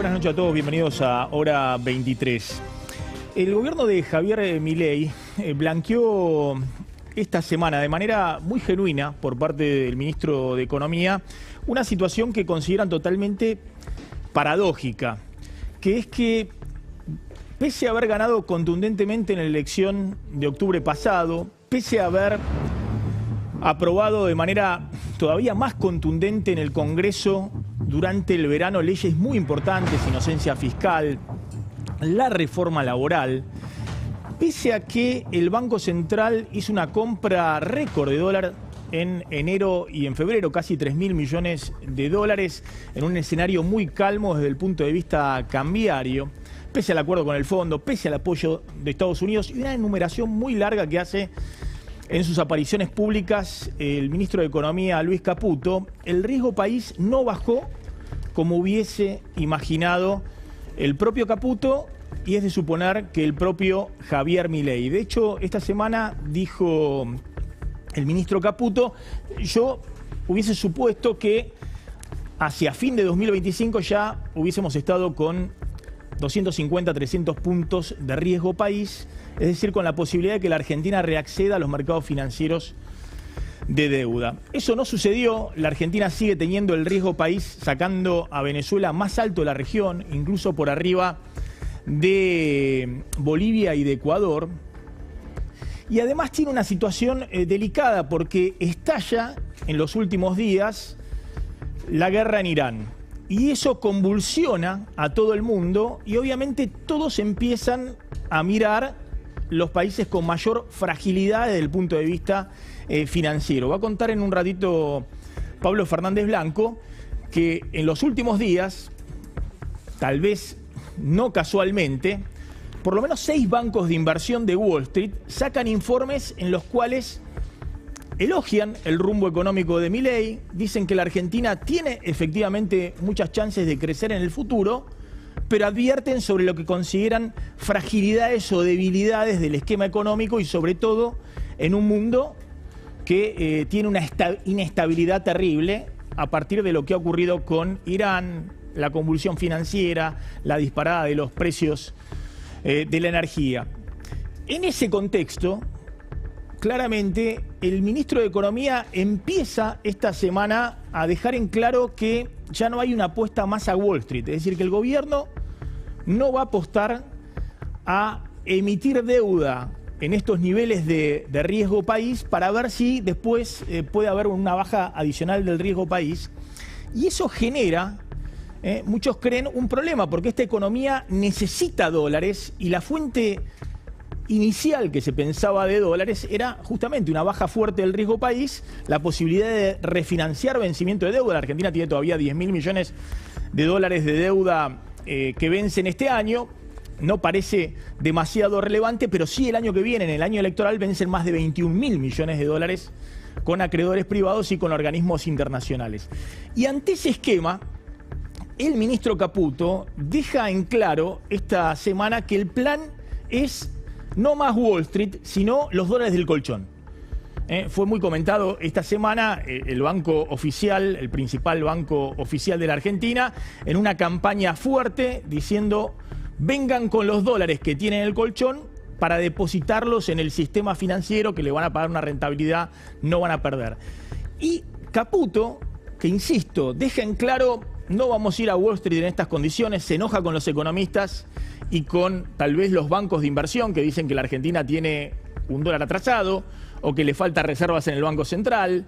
Buenas noches a todos, bienvenidos a Hora 23. El gobierno de Javier Milei blanqueó esta semana de manera muy genuina por parte del ministro de Economía una situación que consideran totalmente paradójica, que es que pese a haber ganado contundentemente en la elección de octubre pasado, pese a haber aprobado de manera todavía más contundente en el Congreso durante el verano leyes muy importantes, inocencia fiscal, la reforma laboral, pese a que el Banco Central hizo una compra récord de dólar en enero y en febrero, casi 3.000 millones de dólares, en un escenario muy calmo desde el punto de vista cambiario, pese al acuerdo con el fondo, pese al apoyo de Estados Unidos y una enumeración muy larga que hace en sus apariciones públicas el ministro de Economía, Luis Caputo, el riesgo país no bajó como hubiese imaginado el propio Caputo y es de suponer que el propio Javier Milei. De hecho, esta semana dijo el ministro Caputo, yo hubiese supuesto que hacia fin de 2025 ya hubiésemos estado con 250, 300 puntos de riesgo país, es decir, con la posibilidad de que la Argentina reacceda a los mercados financieros de deuda. Eso no sucedió, la Argentina sigue teniendo el riesgo país, sacando a Venezuela más alto de la región, incluso por arriba de Bolivia y de Ecuador. Y además tiene una situación delicada porque estalla en los últimos días la guerra en Irán. Y eso convulsiona a todo el mundo y obviamente todos empiezan a mirar los países con mayor fragilidad desde el punto de vista financiero. Va a contar en un ratito Pablo Fernández Blanco que en los últimos días, tal vez no casualmente, por lo menos 6 bancos de inversión de Wall Street sacan informes en los cuales elogian el rumbo económico de Milei, dicen que la Argentina tiene efectivamente muchas chances de crecer en el futuro, pero advierten sobre lo que consideran fragilidades o debilidades del esquema económico y sobre todo en un mundo que tiene una inestabilidad terrible a partir de lo que ha ocurrido con Irán, la convulsión financiera, la disparada de los precios de la energía. En ese contexto, claramente, el ministro de Economía empieza esta semana a dejar en claro que ya no hay una apuesta más a Wall Street. Es decir, que el gobierno no va a apostar a emitir deuda en estos niveles de riesgo país para ver si después puede haber una baja adicional del riesgo país. Y eso genera, muchos creen, un problema, porque esta economía necesita dólares y la fuente inicial que se pensaba de dólares era justamente una baja fuerte del riesgo país, la posibilidad de refinanciar vencimiento de deuda. La Argentina tiene todavía 10.000 millones de dólares de deuda que vencen este año. No parece demasiado relevante, pero sí el año que viene, en el año electoral, vencen más de 21.000 millones de dólares con acreedores privados y con organismos internacionales. Y ante ese esquema, el ministro Caputo deja en claro esta semana que el plan es no más Wall Street, sino los dólares del colchón. Fue muy comentado esta semana el banco oficial, el principal banco oficial de la Argentina, en una campaña fuerte diciendo: vengan con los dólares que tienen el colchón para depositarlos en el sistema financiero, que le van a pagar una rentabilidad, no van a perder. Y Caputo, que insisto, deja en claro: no vamos a ir a Wall Street en estas condiciones, se enoja con los economistas y con tal vez los bancos de inversión que dicen que la Argentina tiene un dólar atrasado, o que le falta reservas en el Banco Central,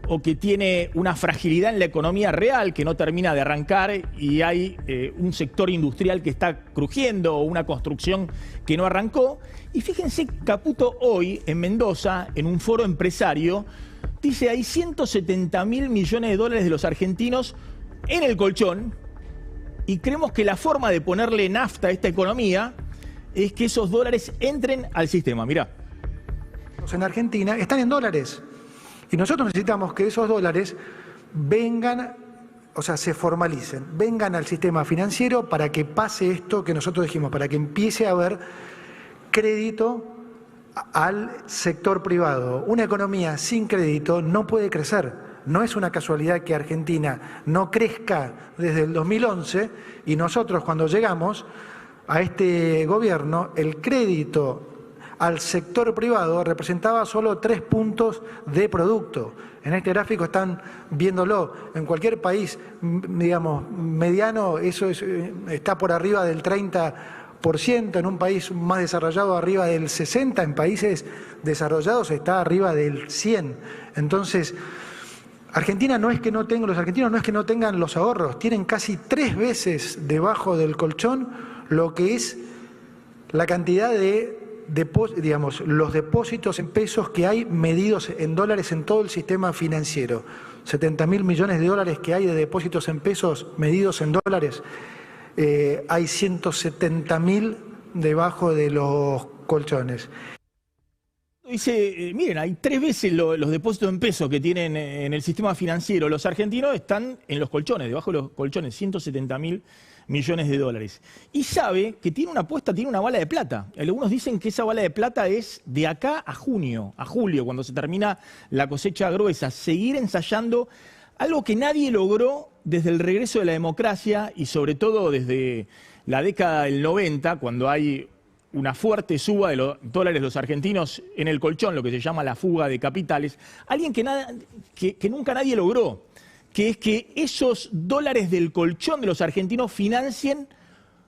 o que tiene una fragilidad en la economía real que no termina de arrancar y hay un sector industrial que está crujiendo o una construcción que no arrancó. Y fíjense, Caputo hoy en Mendoza, en un foro empresario, dice: hay 170.000 millones de dólares de los argentinos en el colchón y creemos que la forma de ponerle nafta a esta economía es que esos dólares entren al sistema. Mirá. En Argentina están en dólares y nosotros necesitamos que esos dólares vengan, o sea, se formalicen, vengan al sistema financiero para que pase esto que nosotros dijimos, para que empiece a haber crédito al sector privado. Una economía sin crédito no puede crecer. no es una casualidad que Argentina no crezca desde el 2011 y nosotros cuando llegamos a este gobierno, el crédito al sector privado representaba solo 3 puntos de producto. En este gráfico están viéndolo. En cualquier país, digamos, mediano, eso está por arriba del 30%, en un país más desarrollado arriba del 60%, en países desarrollados está arriba del 100%. Entonces, Argentina no es que no tenga, los argentinos no es que no tengan los ahorros, tienen casi 3 veces debajo del colchón lo que es la cantidad de digamos, los depósitos en pesos que hay medidos en dólares en todo el sistema financiero. 70.000 millones de dólares que hay de depósitos en pesos medidos en dólares, hay 170.000 debajo de los colchones. Dice, miren, hay 3 veces los depósitos en pesos que tienen en el sistema financiero. Los argentinos están en los colchones, debajo de los colchones, 170.000 millones de dólares. Y sabe que tiene una apuesta, tiene una bala de plata. Algunos dicen que esa bala de plata es de acá a junio, a julio, cuando se termina la cosecha gruesa. Seguir ensayando algo que nadie logró desde el regreso de la democracia y sobre todo desde la década del 90, cuando hay una fuerte suba de los dólares los argentinos en el colchón, lo que se llama la fuga de capitales. Alguien que nunca nadie logró, que es que esos dólares del colchón de los argentinos financien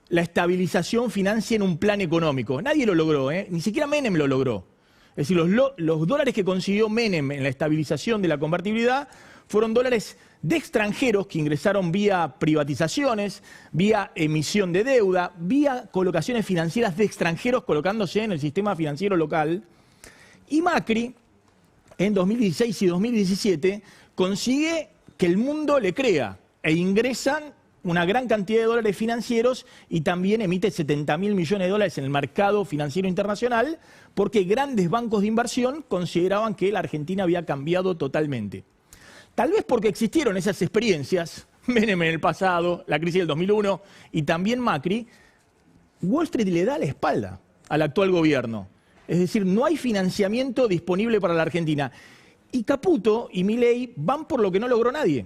la estabilización, financien un plan económico. Nadie lo logró, ni siquiera Menem lo logró. Es decir, los dólares que consiguió Menem en la estabilización de la convertibilidad fueron dólares de extranjeros que ingresaron vía privatizaciones, vía emisión de deuda, vía colocaciones financieras de extranjeros colocándose en el sistema financiero local. Y Macri, en 2016 y 2017, consigue que el mundo le crea e ingresan una gran cantidad de dólares financieros y también emite 70.000 millones de dólares en el mercado financiero internacional porque grandes bancos de inversión consideraban que la Argentina había cambiado totalmente. Tal vez porque existieron esas experiencias, Menem en el pasado, la crisis del 2001 y también Macri, Wall Street le da la espalda al actual gobierno. Es decir, no hay financiamiento disponible para la Argentina. Y Caputo y Milei van por lo que no logró nadie.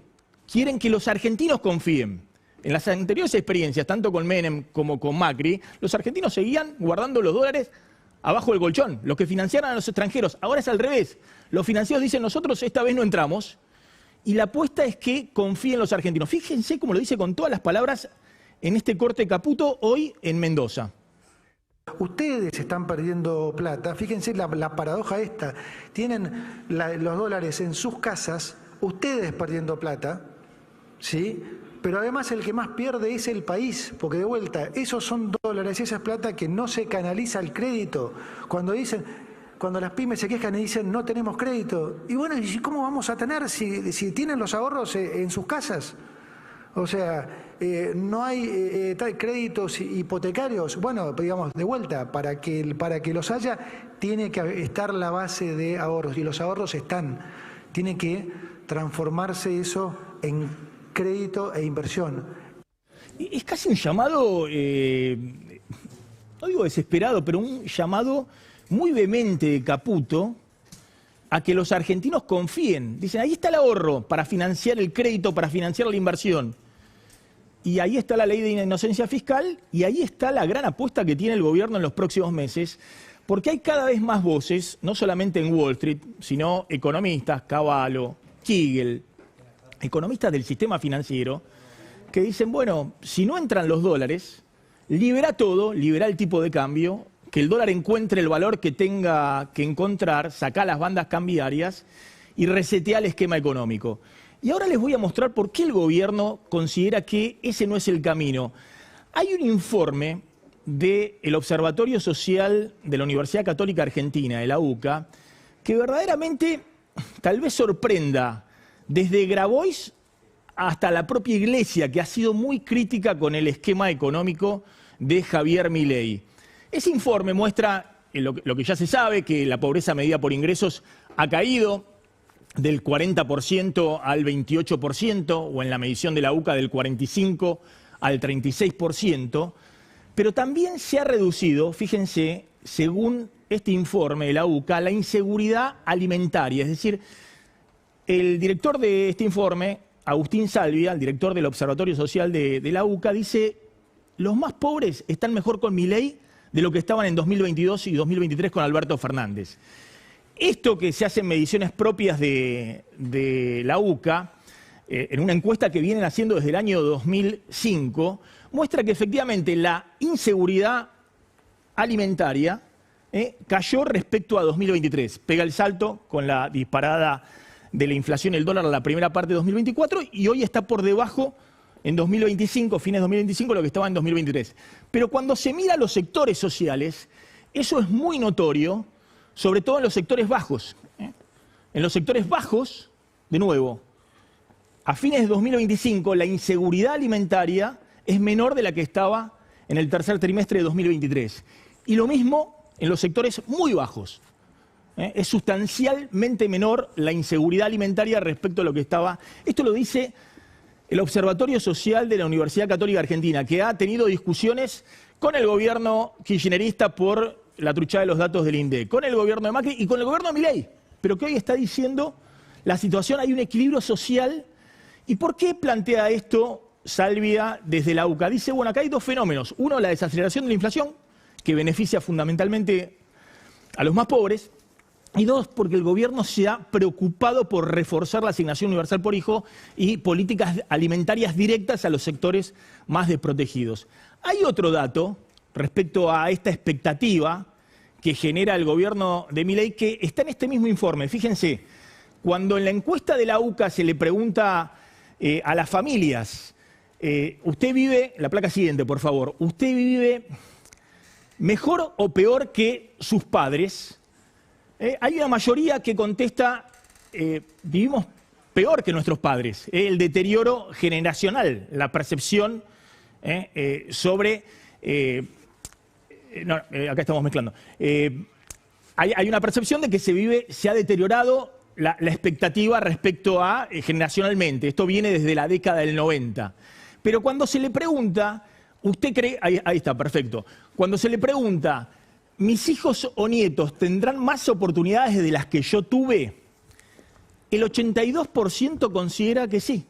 Quieren que los argentinos confíen. En las anteriores experiencias, tanto con Menem como con Macri, los argentinos seguían guardando los dólares abajo del colchón, los que financiaran a los extranjeros. Ahora es al revés. Los financieros dicen, nosotros esta vez no entramos. Y la apuesta es que confíen los argentinos. Fíjense cómo lo dice con todas las palabras en este corte Caputo hoy en Mendoza. Ustedes están perdiendo plata, fíjense la paradoja esta, tienen los dólares en sus casas, ustedes perdiendo plata, ¿sí? Pero además el que más pierde es el país, porque de vuelta, esos son dólares, esa es plata que no se canaliza al crédito. Cuando las pymes se quejan y dicen no tenemos crédito, y bueno, ¿y cómo vamos a tener si tienen los ahorros en sus casas? O sea, no hay créditos hipotecarios. Bueno, digamos, de vuelta, para que los haya, tiene que estar la base de ahorros. Y los ahorros están. Tiene que transformarse eso en crédito e inversión. Es casi un llamado, no digo desesperado, pero un llamado muy vehemente de Caputo a que los argentinos confíen. Dicen, ahí está el ahorro para financiar el crédito, para financiar la inversión. Y ahí está la ley de inocencia fiscal y ahí está la gran apuesta que tiene el gobierno en los próximos meses, porque hay cada vez más voces, no solamente en Wall Street, sino economistas, Cavallo, Kigel, economistas del sistema financiero, que dicen, bueno, si no entran los dólares, libera todo, libera el tipo de cambio, que el dólar encuentre el valor que tenga que encontrar, saca las bandas cambiarias y resetea el esquema económico. Y ahora les voy a mostrar por qué el gobierno considera que ese no es el camino. Hay un informe del Observatorio Social de la Universidad Católica Argentina, de la UCA, que verdaderamente tal vez sorprenda desde Grabois hasta la propia Iglesia, que ha sido muy crítica con el esquema económico de Javier Milei. Ese informe muestra lo que ya se sabe, que la pobreza medida por ingresos ha caído del 40% al 28%, o en la medición de la UCA del 45% al 36%, pero también se ha reducido, fíjense, según este informe de la UCA, la inseguridad alimentaria, es decir, El director de este informe, Agustín Salvia, el director del Observatorio Social de la UCA, dice: los más pobres están mejor con Milei de lo que estaban en 2022 y 2023 con Alberto Fernández. Esto que se hacen mediciones propias de la UCA, en una encuesta que vienen haciendo desde el año 2005, muestra que efectivamente la inseguridad alimentaria cayó respecto a 2023. Pega el salto con la disparada de la inflación y el dólar a la primera parte de 2024 y hoy está por debajo en 2025, fines de 2025, lo que estaba en 2023. Pero cuando se mira los sectores sociales, eso es muy notorio, sobre todo en los sectores bajos. En los sectores bajos, de nuevo, a fines de 2025 la inseguridad alimentaria es menor de la que estaba en el tercer trimestre de 2023. Y lo mismo en los sectores muy bajos. Es sustancialmente menor la inseguridad alimentaria respecto a lo que estaba. Esto lo dice el Observatorio Social de la Universidad Católica Argentina, que ha tenido discusiones con el gobierno kirchnerista por la truchada de los datos del INDEC, con el gobierno de Macri y con el gobierno de Milei, pero que hoy está diciendo la situación, hay un equilibrio social. ¿Y por qué plantea esto Salvia desde la UCA? Dice, bueno, acá hay dos fenómenos. Uno, la desaceleración de la inflación, que beneficia fundamentalmente a los más pobres. Y dos, porque el gobierno se ha preocupado por reforzar la asignación universal por hijo y políticas alimentarias directas a los sectores más desprotegidos. Hay otro dato respecto a esta expectativa que genera el gobierno de Milei que está en este mismo informe. Fíjense, cuando en la encuesta de la UCA se le pregunta a las familias, usted vive, la placa siguiente por favor, ¿usted vive mejor o peor que sus padres? Hay una mayoría que contesta, vivimos peor que nuestros padres. El deterioro generacional, la percepción sobre... acá estamos mezclando. Hay una percepción de que se ha deteriorado la expectativa respecto a generacionalmente. Esto viene desde la década del 90. Pero cuando se le pregunta, ¿usted cree...? Ahí está, perfecto. Cuando se le pregunta... ¿mis hijos o nietos tendrán más oportunidades de las que yo tuve? El 82% considera que sí,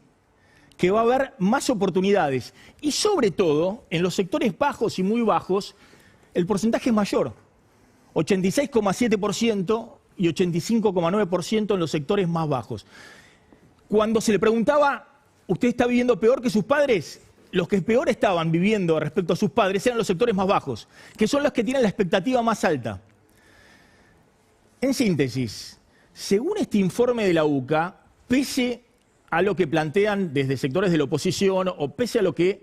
que va a haber más oportunidades. Y sobre todo, en los sectores bajos y muy bajos, el porcentaje es mayor. 86,7% y 85,9% en los sectores más bajos. Cuando se le preguntaba, ¿usted está viviendo peor que sus padres? Los que peor estaban viviendo respecto a sus padres eran los sectores más bajos, que son los que tienen la expectativa más alta. En síntesis, según este informe de la UCA, pese a lo que plantean desde sectores de la oposición o pese a lo que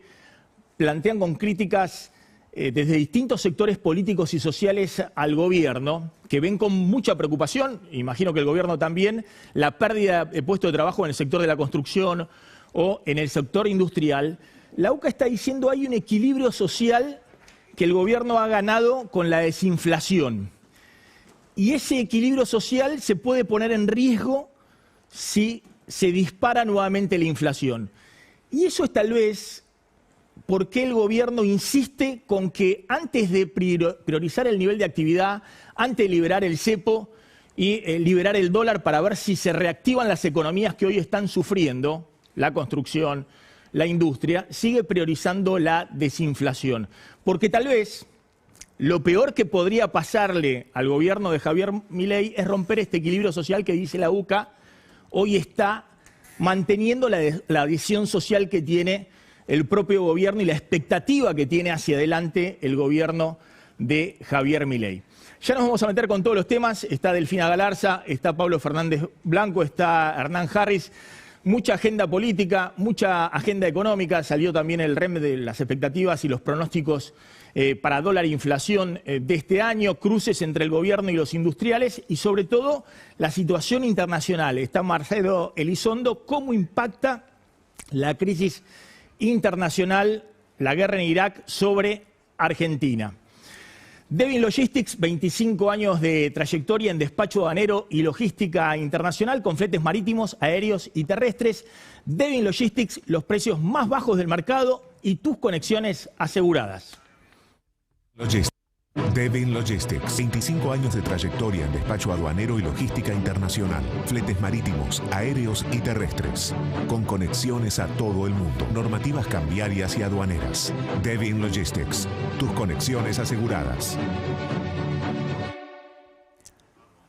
plantean con críticas desde distintos sectores políticos y sociales al gobierno, que ven con mucha preocupación, imagino que el gobierno también, la pérdida de puestos de trabajo en el sector de la construcción o en el sector industrial, la UCA está diciendo que hay un equilibrio social que el gobierno ha ganado con la desinflación. Y ese equilibrio social se puede poner en riesgo si se dispara nuevamente la inflación. Y eso es tal vez por qué el gobierno insiste con que antes de priorizar el nivel de actividad, antes de liberar el cepo y liberar el dólar para ver si se reactivan las economías que hoy están sufriendo, la construcción, la industria, sigue priorizando la desinflación. Porque tal vez lo peor que podría pasarle al gobierno de Javier Milei es romper este equilibrio social que dice la UCA, hoy está manteniendo la adhesión social que tiene el propio gobierno y la expectativa que tiene hacia adelante el gobierno de Javier Milei. Ya nos vamos a meter con todos los temas, está Delfina Galarza, está Pablo Fernández Blanco, está Hernán Harris. Mucha agenda política, mucha agenda económica, salió también el REM de las expectativas y los pronósticos para dólar e inflación de este año, cruces entre el gobierno y los industriales y sobre todo la situación internacional. Está Marcelo Elizondo, cómo impacta la crisis internacional, la guerra en Irak sobre Argentina. Devin Logistics, 25 años de trayectoria en despacho aduanero y logística internacional con fletes marítimos, aéreos y terrestres. Devin Logistics, los precios más bajos del mercado y tus conexiones aseguradas. Devin Logistics, 25 años de trayectoria en despacho aduanero y logística internacional, fletes marítimos, aéreos y terrestres, con conexiones a todo el mundo, normativas cambiarias y aduaneras. Devin Logistics, tus conexiones aseguradas.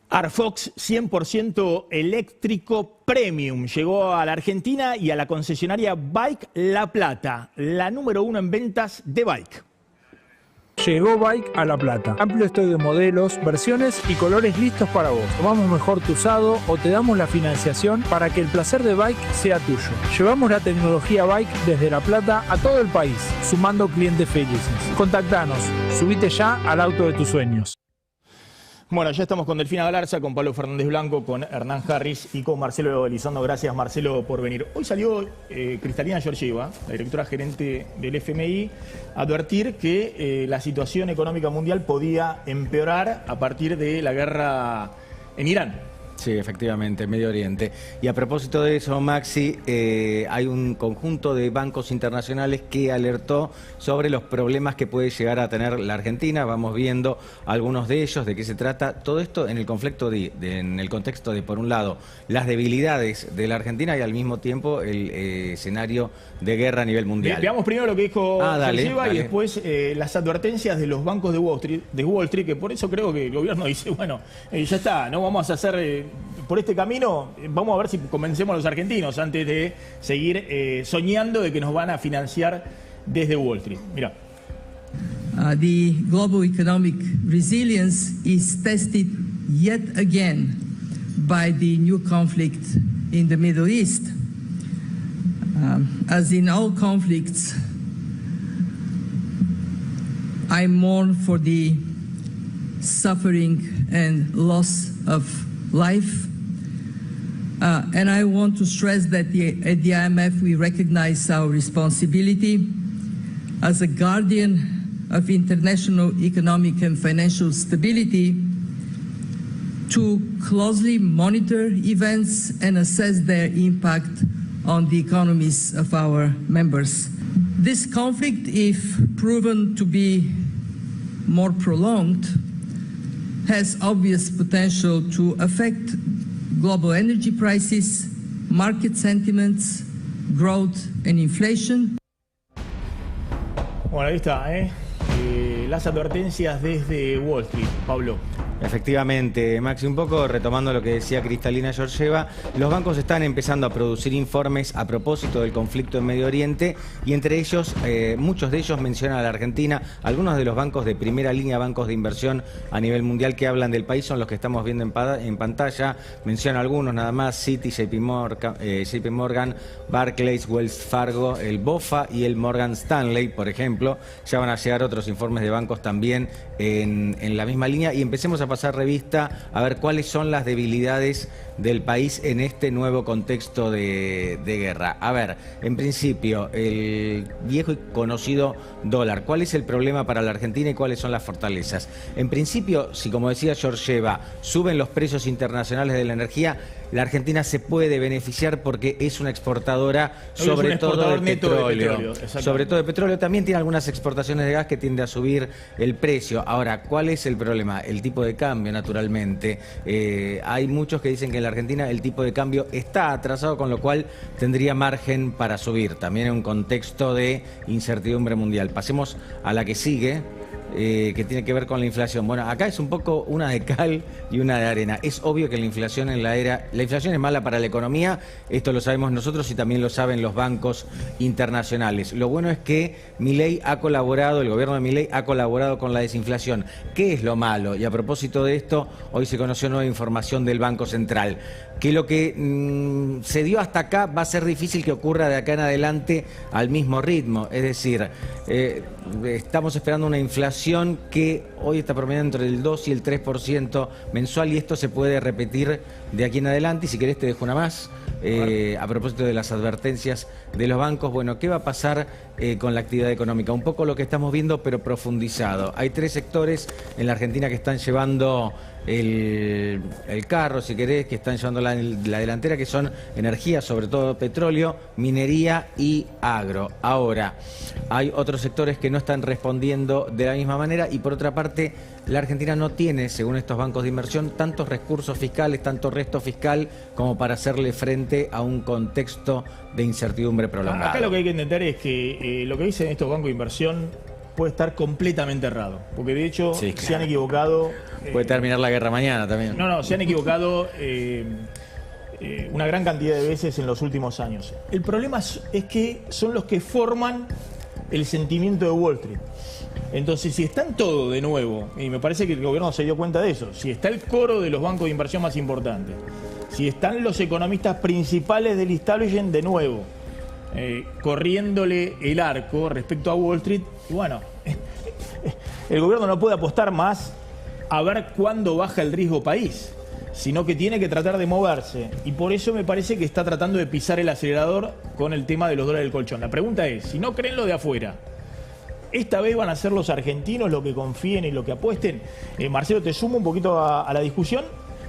Arfox 100% eléctrico premium llegó a la Argentina y a la concesionaria Bike La Plata, la número 1 en ventas de bike. Llegó Bike a La Plata. Amplio stock de modelos, versiones y colores listos para vos. Tomamos mejor tu usado o te damos la financiación para que el placer de Bike sea tuyo. Llevamos la tecnología Bike desde La Plata a todo el país, sumando clientes felices. Contactanos, subite ya al auto de tus sueños. Bueno, ya estamos con Delfina Galarza, con Pablo Fernández Blanco, con Hernán Harris y con Marcelo Elizondo. Gracias, Marcelo, por venir. Hoy salió Cristalina Georgieva, la directora gerente del FMI, a advertir que la situación económica mundial podía empeorar a partir de la guerra en Irán. Sí, efectivamente, Medio Oriente. Y a propósito de eso, Maxi, hay un conjunto de bancos internacionales que alertó sobre los problemas que puede llegar a tener la Argentina. Vamos viendo algunos de ellos, de qué se trata. Todo esto en el conflicto en el contexto de, por un lado, las debilidades de la Argentina y al mismo tiempo el escenario de guerra a nivel mundial. Veamos primero lo que dijo Georgieva dale. Y después las advertencias de los bancos de Wall Street, que por eso creo que el gobierno dice, bueno, ya está, no vamos a hacer... por este camino, vamos a ver si convencemos a los argentinos antes de seguir soñando de que nos van a financiar desde Wall Street. Mira. The global economic resilience is tested yet again by the new conflict in the Middle East. As in all conflicts, I mourn for the suffering and loss of life. And I want to stress that at the IMF we recognize our responsibility as a guardian of international economic and financial stability to closely monitor events and assess their impact on the economies of our members. This conflict, if proven to be more prolonged, has obvious potential to affect global energy prices, market sentiments, growth and inflation. Bueno, ahí está, las advertencias desde Wall Street, Pablo. Efectivamente, Maxi, un poco retomando lo que decía Cristalina Georgieva, los bancos están empezando a producir informes a propósito del conflicto en Medio Oriente y entre ellos, muchos de ellos mencionan a la Argentina. Algunos de los bancos de primera línea, bancos de inversión a nivel mundial que hablan del país son los que estamos viendo en pantalla. Menciono algunos nada más: Citi, JP Morgan, Barclays, Wells Fargo, el BofA y el Morgan Stanley, por ejemplo. Ya van a llegar otros informes de bancos también en la misma línea y empecemos a pasar revista a ver cuáles son las debilidades del país en este nuevo contexto de guerra. A ver, en principio, el viejo y conocido dólar. ¿Cuál es el problema para la Argentina y cuáles son las fortalezas? En principio, si como decía Georgieva, suben los precios internacionales de la energía, la Argentina se puede beneficiar porque es una exportadora sobre todo de petróleo. Sobre todo de petróleo. También tiene algunas exportaciones de gas que tiende a subir el precio. Ahora, ¿cuál es el problema? El tipo de cambio, naturalmente. Hay muchos que dicen que en la Argentina el tipo de cambio está atrasado, con lo cual tendría margen para subir. También en un contexto de incertidumbre mundial. Pasemos a la que sigue. Que tiene que ver con la inflación. Bueno, acá es un poco una de cal y una de arena. Es obvio que la inflación la inflación es mala para la economía, esto lo sabemos nosotros y también lo saben los bancos internacionales. Lo bueno es que Milei ha colaborado, el gobierno de Milei ha colaborado con la desinflación. ¿Qué es lo malo? Y a propósito de esto, hoy se conoció nueva información del Banco Central, que lo que se dio hasta acá va a ser difícil que ocurra de acá en adelante al mismo ritmo. Es decir, estamos esperando una inflación que hoy está promediando entre el 2 y el 3% mensual y esto se puede repetir de aquí en adelante. Y si querés te dejo una más. A propósito de las advertencias de los bancos, bueno, ¿qué va a pasar con la actividad económica? Un poco lo que estamos viendo, pero profundizado. Hay 3 sectores en la Argentina que están llevando el carro, si querés, que están llevando la delantera, que son energía, sobre todo petróleo, minería y agro. Ahora, hay otros sectores que no están respondiendo de la misma manera y por otra parte, la Argentina no tiene, según estos bancos de inversión, tantos recursos fiscales, tanto resto fiscal como para hacerle frente a un contexto de incertidumbre prolongada. Acá lo que hay que entender es que lo que dicen estos bancos de inversión puede estar completamente errado, porque de hecho sí, claro, se han equivocado. Puede terminar la guerra mañana también. No, se han equivocado una gran cantidad de veces en los últimos años. El problema es que son los que forman el sentimiento de Wall Street. Entonces, si están todos de nuevo, y me parece que el gobierno se dio cuenta de eso, si está el coro de los bancos de inversión más importantes, si están los economistas principales del establishment de nuevo, corriéndole el arco respecto a Wall Street, y bueno, el gobierno no puede apostar más a ver cuándo baja el riesgo país, sino que tiene que tratar de moverse. Y por eso me parece que está tratando de pisar el acelerador con el tema de los dólares del colchón. La pregunta es, si no creen lo de afuera, ¿esta vez van a ser los argentinos los que confíen y los que apuesten? Marcelo, te sumo un poquito a la discusión,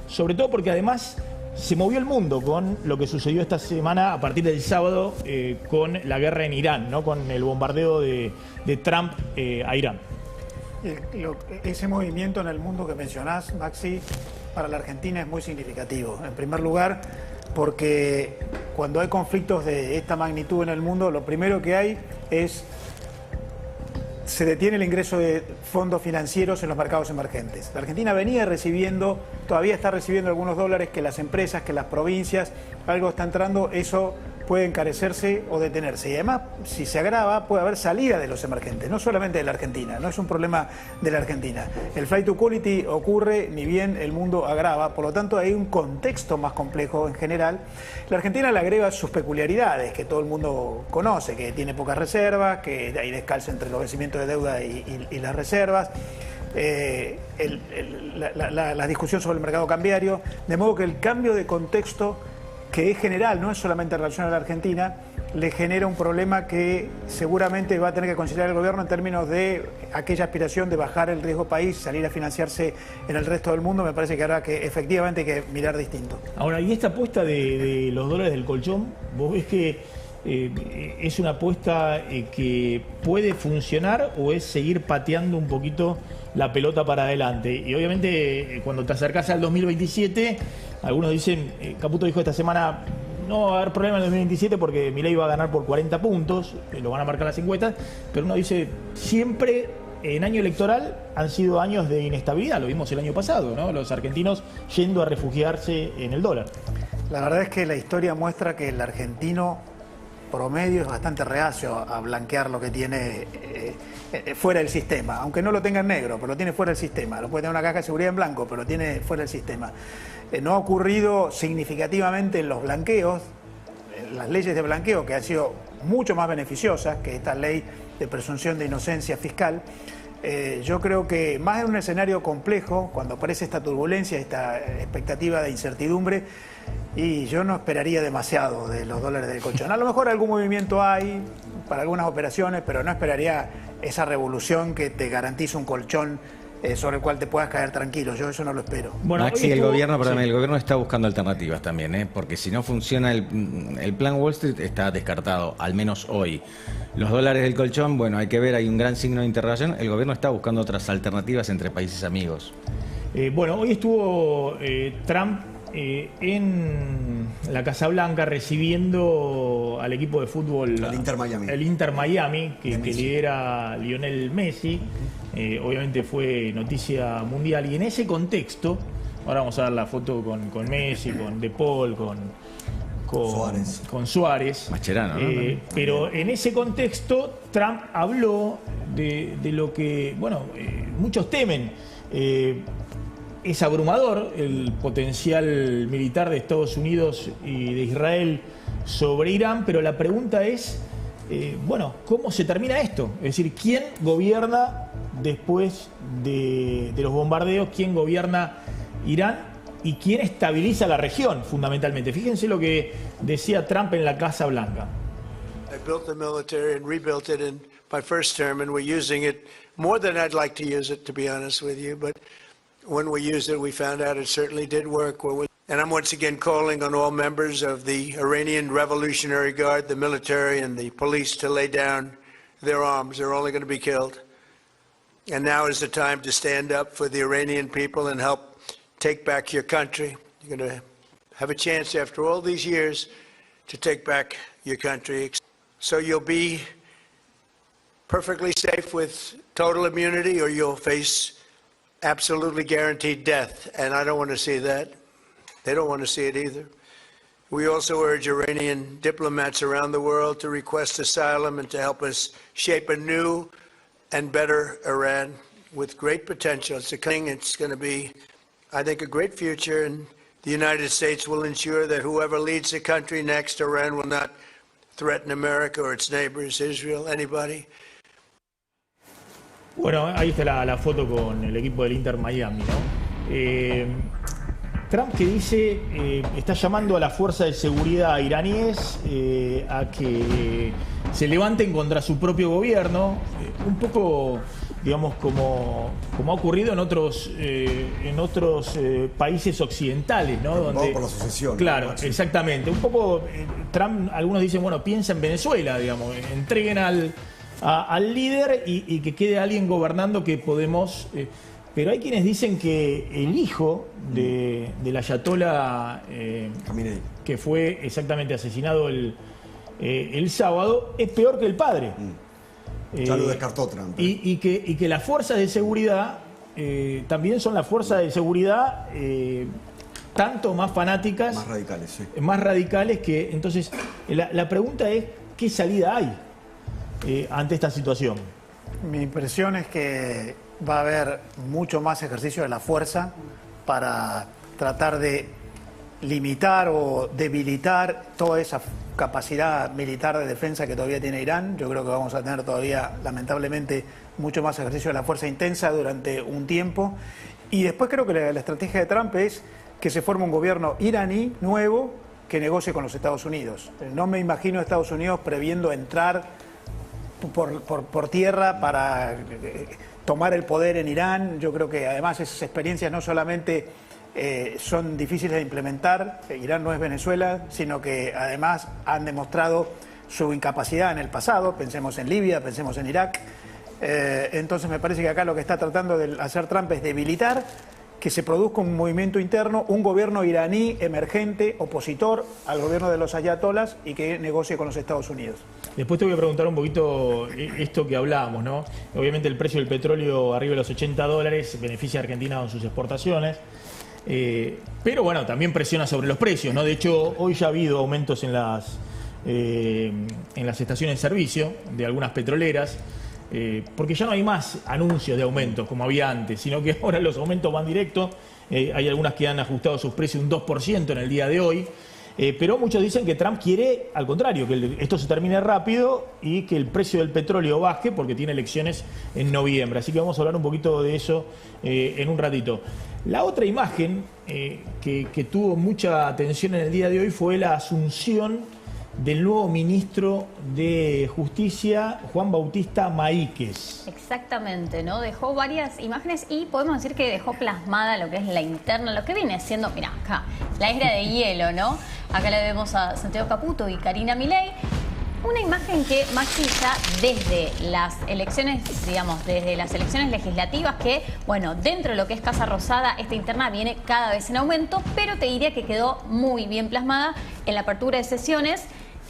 sobre todo porque además se movió el mundo con lo que sucedió esta semana a partir del sábado con la guerra en Irán, ¿no? Con el bombardeo de Trump a Irán. Ese movimiento en el mundo que mencionás, Maxi, para la Argentina es muy significativo. En primer lugar, porque cuando hay conflictos de esta magnitud en el mundo, lo primero que hay es se detiene el ingreso de fondos financieros en los mercados emergentes. La Argentina venía recibiendo, todavía está recibiendo algunos dólares que las empresas, que las provincias, algo está entrando, eso puede encarecerse o detenerse. Y además, si se agrava, puede haber salida de los emergentes, no solamente de la Argentina, no es un problema de la Argentina. El flight to quality ocurre ni bien el mundo agrava, por lo tanto hay un contexto más complejo en general. La Argentina le agrega sus peculiaridades, que todo el mundo conoce, que tiene pocas reservas, que hay descalzo entre los vencimientos de deuda y las reservas. La discusión sobre el mercado cambiario, de modo que el cambio de contexto, que es general, no es solamente en relación a la Argentina, le genera un problema que seguramente va a tener que considerar el gobierno en términos de aquella aspiración de bajar el riesgo país, salir a financiarse en el resto del mundo. Me parece que habrá que efectivamente hay que mirar distinto. Ahora, y esta apuesta de los dólares del colchón, ¿vos ves que es una apuesta que puede funcionar o es seguir pateando un poquito la pelota para adelante? Y obviamente cuando te acercás al 2027, algunos dicen, Caputo dijo esta semana, no va a haber problema en el 2027 porque Milei va a ganar por 40 puntos, lo van a marcar las encuestas, pero uno dice, siempre en año electoral han sido años de inestabilidad, lo vimos el año pasado, ¿no? Los argentinos yendo a refugiarse en el dólar. La verdad es que la historia muestra que el argentino promedio es bastante reacio a blanquear lo que tiene fuera del sistema, aunque no lo tenga en negro, pero lo tiene fuera del sistema. Lo puede tener una caja de seguridad en blanco, pero lo tiene fuera del sistema. No ha ocurrido significativamente en los blanqueos, en las leyes de blanqueo, que han sido mucho más beneficiosas que esta ley de presunción de inocencia fiscal. Yo creo que más en un escenario complejo, cuando aparece esta turbulencia, esta expectativa de incertidumbre, y yo no esperaría demasiado de los dólares del colchón. A lo mejor algún movimiento hay para algunas operaciones, pero no esperaría esa revolución que te garantiza un colchón sobre el cual te puedas caer tranquilo. Yo eso no lo espero. Bueno, Maxi, el gobierno está buscando alternativas también, porque si no funciona el plan Wall Street está descartado, al menos hoy. Los dólares del colchón, bueno, hay que ver, hay un gran signo de interrogación. El gobierno está buscando otras alternativas entre países amigos. Bueno, hoy estuvo Trump en la Casa Blanca recibiendo al equipo de fútbol, el Inter Miami, que lidera Lionel Messi. Obviamente fue noticia mundial y en ese contexto, ahora vamos a ver la foto con Messi, con De Paul, con Suárez. Mascherano, ¿no? Pero en ese contexto Trump habló de lo que, bueno, muchos temen. Es abrumador el potencial militar de Estados Unidos y de Israel sobre Irán, pero la pregunta es, bueno, ¿cómo se termina esto? Es decir, ¿quién gobierna después de los bombardeos? ¿Quién gobierna Irán? ¿Y quién estabiliza la región, fundamentalmente? Fíjense lo que decía Trump en la Casa Blanca. I built the military and rebuilt it in my first term, and we're using it more than I'd like to use it, to be honest with you, but When we used it, we found out it certainly did work. And I'm once again calling on all members of the Iranian Revolutionary Guard, the military and the police, to lay down their arms. They're only going to be killed. And now is the time to stand up for the Iranian people and help take back your country. You're going to have a chance after all these years to take back your country. So you'll be perfectly safe with total immunity, or you'll face absolutely guaranteed death. And I don't want to see that. They don't want to see it either. We also urge Iranian diplomats around the world to request asylum and to help us shape a new and better Iran with great potential. It's going to be, I think, a great future, and the United States will ensure that whoever leads the country next, Iran will not threaten America or its neighbors, Israel, anybody. Bueno, ahí está la foto con el equipo del Inter Miami, ¿no? Trump, que dice, está llamando a la fuerza de seguridad iraníes a que se levanten contra su propio gobierno, un poco, digamos, como ha ocurrido en otros países occidentales, ¿no? Donde, por la sucesión. Claro, ¿no? exactamente. Un poco, Trump, algunos dicen, bueno, piensa en Venezuela, digamos, entreguen al líder y que quede alguien gobernando que podemos... pero hay quienes dicen que el hijo del ayatolá que fue exactamente asesinado el sábado es peor que el padre. Ya lo descartó Trump. Y que las fuerzas de seguridad también son las fuerzas de seguridad tanto más fanáticas, más radicales, sí. Más radicales que... Entonces, la pregunta es, ¿qué salida hay ante esta situación? Mi impresión es que va a haber mucho más ejercicio de la fuerza para tratar de limitar o debilitar toda esa capacidad militar de defensa que todavía tiene Irán. Yo creo que vamos a tener todavía, lamentablemente, mucho más ejercicio de la fuerza intensa durante un tiempo. Y después creo que la estrategia de Trump es que se forme un gobierno iraní nuevo que negocie con los Estados Unidos. No me imagino a Estados Unidos previendo entrar por tierra para tomar el poder en Irán. Yo creo que además esas experiencias no solamente son difíciles de implementar, Irán no es Venezuela, sino que además han demostrado su incapacidad en el pasado. Pensemos en Libia, pensemos en Irak. Entonces me parece que acá lo que está tratando de hacer Trump es debilitar, que se produzca un movimiento interno, un gobierno iraní emergente, opositor al gobierno de los ayatolás, y que negocie con los Estados Unidos. Después te voy a preguntar un poquito esto que hablábamos, ¿no? Obviamente el precio del petróleo arriba de los $80 beneficia a Argentina con sus exportaciones, pero bueno, también presiona sobre los precios, ¿no? De hecho, hoy ya ha habido aumentos en las estaciones de servicio de algunas petroleras, porque ya no hay más anuncios de aumentos como había antes, sino que ahora los aumentos van directos. Hay algunas que han ajustado sus precios un 2% en el día de hoy. Pero muchos dicen que Trump quiere, al contrario, que esto se termine rápido y que el precio del petróleo baje porque tiene elecciones en noviembre. Así que vamos a hablar un poquito de eso en un ratito. La otra imagen que tuvo mucha atención en el día de hoy fue la asunción del nuevo ministro de Justicia, Juan Bautista Maíquez. Exactamente, ¿no? Dejó varias imágenes y podemos decir que dejó plasmada lo que es la interna, lo que viene siendo, mirá, acá, la era de hielo, ¿no? Acá le vemos a Santiago Caputo y Karina Milei. Una imagen que Maxi ya desde las elecciones, digamos, desde las elecciones legislativas, que, bueno, dentro de lo que es Casa Rosada, esta interna viene cada vez en aumento, pero te diría que quedó muy bien plasmada en la apertura de sesiones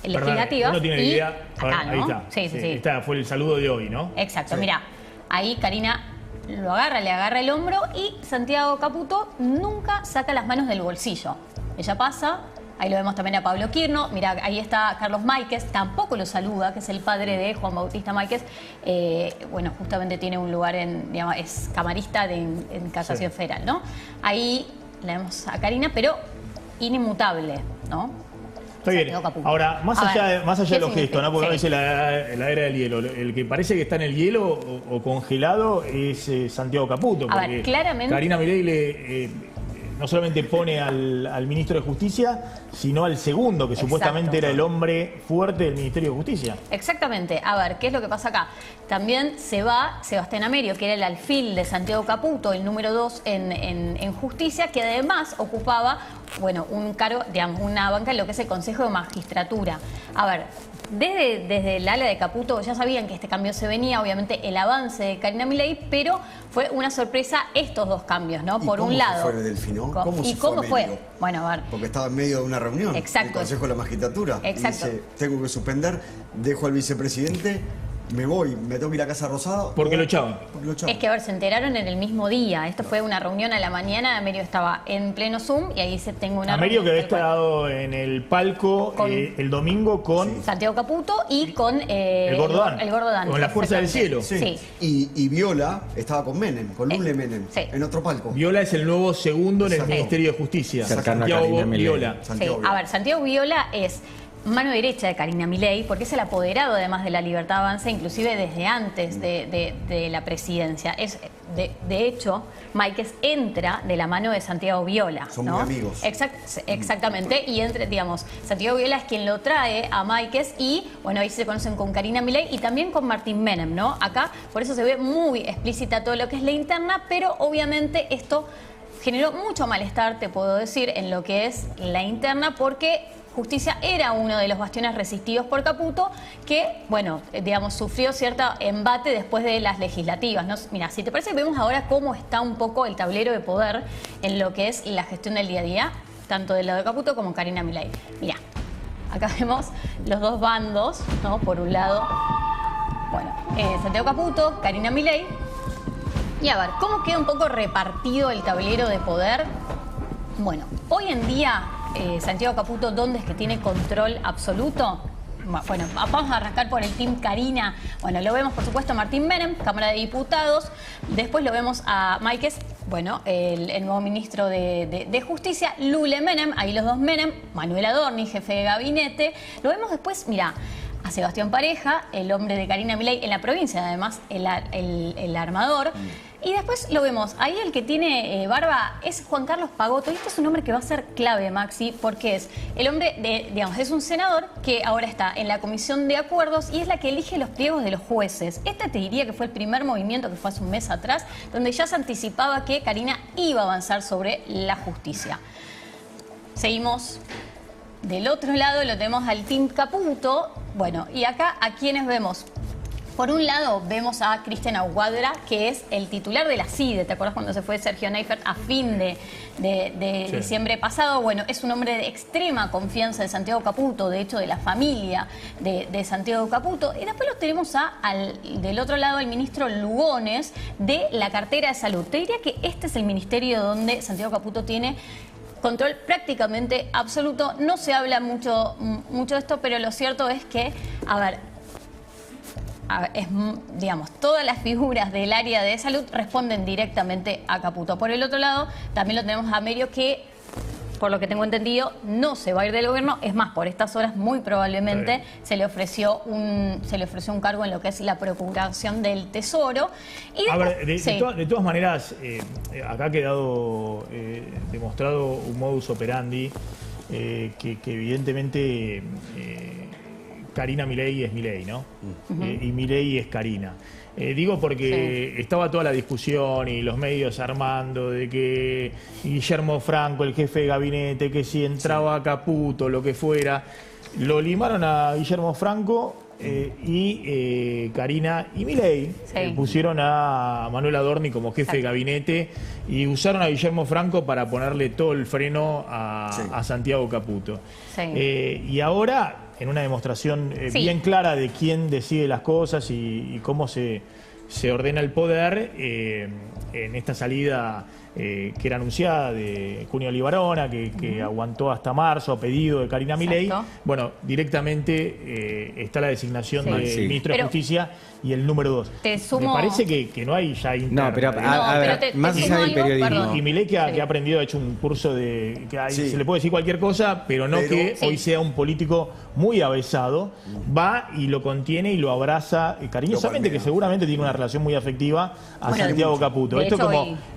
legislativas. Uno tiene y idea. acá, ¿no? Ahí está. Sí. Esta fue el saludo de hoy, ¿no? Exacto, sí. Mira, ahí Karina lo agarra, le agarra el hombro y Santiago Caputo nunca saca las manos del bolsillo. Ella pasa, ahí lo vemos también a Pablo Quirno, mira, ahí está Carlos Máiquez, tampoco lo saluda, que es el padre de Juan Bautista Máiquez. Bueno, justamente tiene un lugar digamos, es camarista en Casación Federal, ¿no? Ahí la vemos a Karina, pero inimutable, ¿no? Está bien. Ahora, más allá de los gestos, ¿no? Porque uno dice la era del hielo. El que parece que está en el hielo o congelado es Santiago Caputo. A ver, claramente. Karina Milei no solamente pone al ministro de Justicia, sino al segundo, que supuestamente era el hombre fuerte del Ministerio de Justicia. Exactamente. A ver, ¿qué es lo que pasa acá? También se va Sebastián Amerio, que era el alfil de Santiago Caputo, el número 2 en Justicia, que además ocupaba, bueno, un cargo, digamos, una banca en lo que es el Consejo de Magistratura. A ver, desde el ala de Caputo ya sabían que este cambio se venía, obviamente el avance de Karina Milei, pero fue una sorpresa estos dos cambios, ¿no? Por un lado. ¿Cómo fue Delfino? ¿Cómo fue? Bueno, a ver. Porque estaba en medio de una reunión. Exacto. El Consejo de la Magistratura. Exacto. Y dice, tengo que suspender, dejo al vicepresidente, me voy, me tengo que ir a Casa Rosada. Porque lo echaban. Es que, a ver, se enteraron en el mismo día. Esto fue una reunión a la mañana. Amerio estaba en pleno Zoom y ahí dice, tengo una Amerio reunión. que había estado en el palco el domingo con Santiago Caputo y con el Gordo Dan. El Gordo Dan. Con la Fuerza del Cielo. Sí. Y Viola estaba con Menem, con Lule Menem, en otro palco. Viola es el nuevo segundo en el Ministerio de Justicia. Santiago Viola. A ver, Santiago Viola es mano derecha de Karina Milei, porque es el apoderado además de la Libertad Avanza, inclusive desde antes de la presidencia. De hecho, Máiquez entra de la mano de Santiago Viola. Son muy amigos. Exactamente, y digamos, Santiago Viola es quien lo trae a Máiquez y, bueno, ahí se conocen con Karina Milei y también con Martín Menem, ¿no? Acá, por eso se ve muy explícita todo lo que es la interna, pero obviamente esto generó mucho malestar, te puedo decir, en lo que es la interna, porque Justicia era uno de los bastiones resistidos por Caputo que, bueno, digamos, sufrió cierto embate después de las legislativas, ¿no? Mira, si te parece, vemos ahora cómo está un poco el tablero de poder en lo que es la gestión del día a día, tanto del lado de Caputo como Karina Milei. Mira, acá vemos los dos bandos, ¿no? Por un lado, bueno, Santiago Caputo, Karina Milei. Y a ver, ¿cómo queda un poco repartido el tablero de poder? Bueno, hoy en día Santiago Caputo, ¿dónde es que tiene control absoluto? Bueno, vamos a arrancar por el team Karina. Bueno, lo vemos, por supuesto, a Martín Menem, Cámara de Diputados. Después lo vemos a Máiquez, bueno, el nuevo ministro de Justicia. Lule Menem, ahí los dos Menem. Manuel Adorni, jefe de gabinete. Lo vemos después, mira, a Sebastián Pareja, el hombre de Karina Milei en la provincia, además, el armador. Y después lo vemos, ahí el que tiene barba es Juan Carlos Pagotto, y este es un hombre que va a ser clave, Maxi, porque es el hombre digamos, es un senador que ahora está en la Comisión de Acuerdos y es la que elige los pliegos de los jueces. Este te diría que fue el primer movimiento que fue hace un mes atrás, donde ya se anticipaba que Karina iba a avanzar sobre la justicia. Seguimos. Del otro lado lo tenemos al team Caputo. Bueno, y acá, ¿a quiénes vemos? Por un lado, vemos a Cristian Aguadra, que es el titular de la CIDE. ¿Te acuerdas cuando se fue Sergio Neifert a fin de diciembre pasado? Bueno, es un hombre de extrema confianza de Santiago Caputo, de hecho, de la familia de Santiago Caputo. Y después los tenemos del otro lado al ministro Lugones, de la cartera de salud. Te diría que este es el ministerio donde Santiago Caputo tiene control prácticamente absoluto. No se habla mucho de esto, pero lo cierto es que, digamos, todas las figuras del área de salud responden directamente a Caputo. Por el otro lado, también lo tenemos a Amerio, que, por lo que tengo entendido, no se va a ir del gobierno. Es más, por estas horas muy probablemente se le ofreció un cargo en lo que es la Procuración del Tesoro. Y después, de todas maneras, acá ha quedado demostrado un modus operandi que evidentemente Karina Milei es Milei, ¿no? Y Milei es Karina. Digo porque estaba toda la discusión y los medios armando de que Guillermo Franco, el jefe de gabinete, que si entraba Caputo, lo que fuera, lo limaron a Guillermo Franco y Karina y Milei pusieron a Manuel Adorni como jefe de gabinete y usaron a Guillermo Franco para ponerle todo el freno a Santiago Caputo. Y ahora, en una demostración bien clara de quién decide las cosas y cómo se ordena el poder, en esta salida que era anunciada de Cunio Libarona, que aguantó hasta marzo a pedido de Karina Milei, bueno, directamente está la designación del ministro de Justicia y el número 2. Me parece que no hay ya interna. No, pero a ver, más allá del periodismo. Y Milei que ha aprendido, ha hecho un curso de que se le puede decir cualquier cosa, pero no que hoy sea un político muy avesado, va y lo contiene y lo abraza cariñosamente, que seguramente tiene una relación muy afectiva a Santiago Caputo. Esto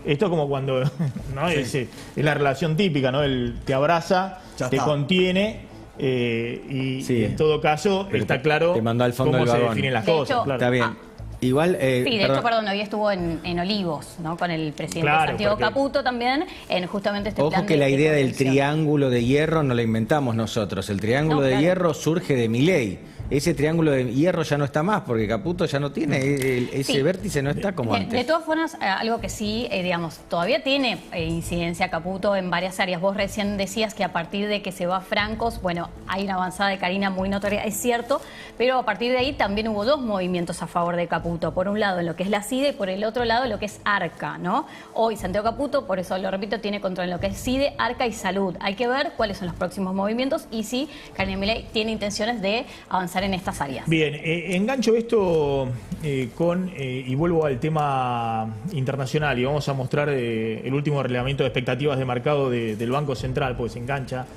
es como cuando cuando, ¿no? Es la relación típica, ¿no? Él te abraza, te contiene, y en todo caso está claro te mandó al fondo cómo del se vagón. definen las De cosas. hecho, Claro. Está bien. Igual, sí, de hecho, hoy estuvo en Olivos, ¿no? Con el presidente Santiago Caputo también, en justamente este plan. Ojo que la idea del triángulo de hierro no la inventamos nosotros. El triángulo de hierro surge de Milei. Ese triángulo de hierro ya no está más, porque Caputo ya no tiene, ese vértice no está como antes. De todas formas, algo que sí, digamos, todavía tiene incidencia Caputo en varias áreas. Vos recién decías que a partir de que se va Francos, bueno, hay una avanzada de Karina muy notoria, es cierto, pero a partir de ahí también hubo dos movimientos a favor de Caputo. Por un lado, en lo que es la CIDE, y por el otro lado, lo que es ARCA, ¿no? Hoy Santiago Caputo, por eso lo repito, tiene control en lo que es CIDE, ARCA y Salud. Hay que ver cuáles son los próximos movimientos y si Karina Milei tiene intenciones de avanzar en estas áreas. Bien, engancho esto y vuelvo al tema internacional y vamos a mostrar el último relevamiento de expectativas de mercado del Banco Central, porque se engancha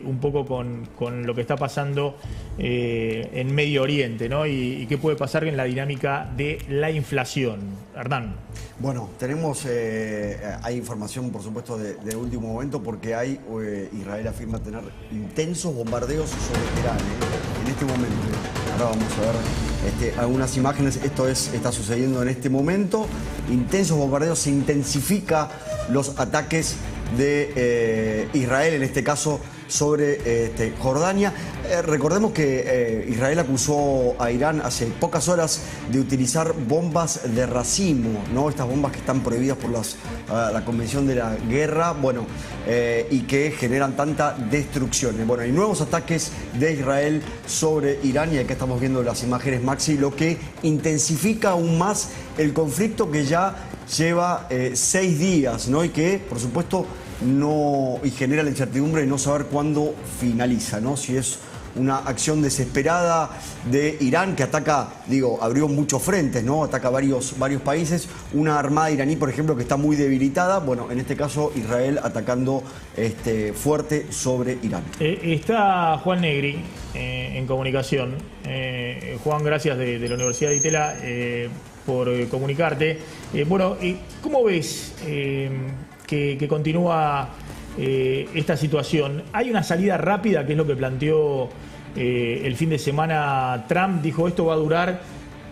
un poco con lo que está pasando en Medio Oriente, ¿no? Y qué puede pasar en la dinámica de la inflación. Hernán. Bueno, tenemos, hay información por supuesto de último momento porque Israel afirma tener intensos bombardeos sobre Irán en este momento. Ahora vamos a ver algunas imágenes. Esto está sucediendo en este momento. Intensos bombardeos, se intensifica los ataques de Israel, en este caso sobre Jordania. Recordemos que Israel acusó a Irán hace pocas horas de utilizar bombas de racimo, ¿no? Estas bombas que están prohibidas por la Convención de la Guerra, bueno, y que generan tanta destrucción. Bueno, hay nuevos ataques de Israel sobre Irán y acá estamos viendo las imágenes, Maxi, lo que intensifica aún más el conflicto que ya lleva 6 días, ¿no? Y que, por supuesto, y genera la incertidumbre de no saber cuándo finaliza, ¿no? Si es una acción desesperada de Irán que ataca, abrió muchos frentes, ¿no? Ataca varios países. Una armada iraní, por ejemplo, que está muy debilitada. Bueno, en este caso Israel atacando fuerte sobre Irán. Está Juan Negri en comunicación. Juan, gracias de la Universidad de Itela por comunicarte. Bueno, ¿cómo ves que continúa esta situación? ¿Hay una salida rápida, que es lo que planteó el fin de semana Trump? Dijo, esto va a durar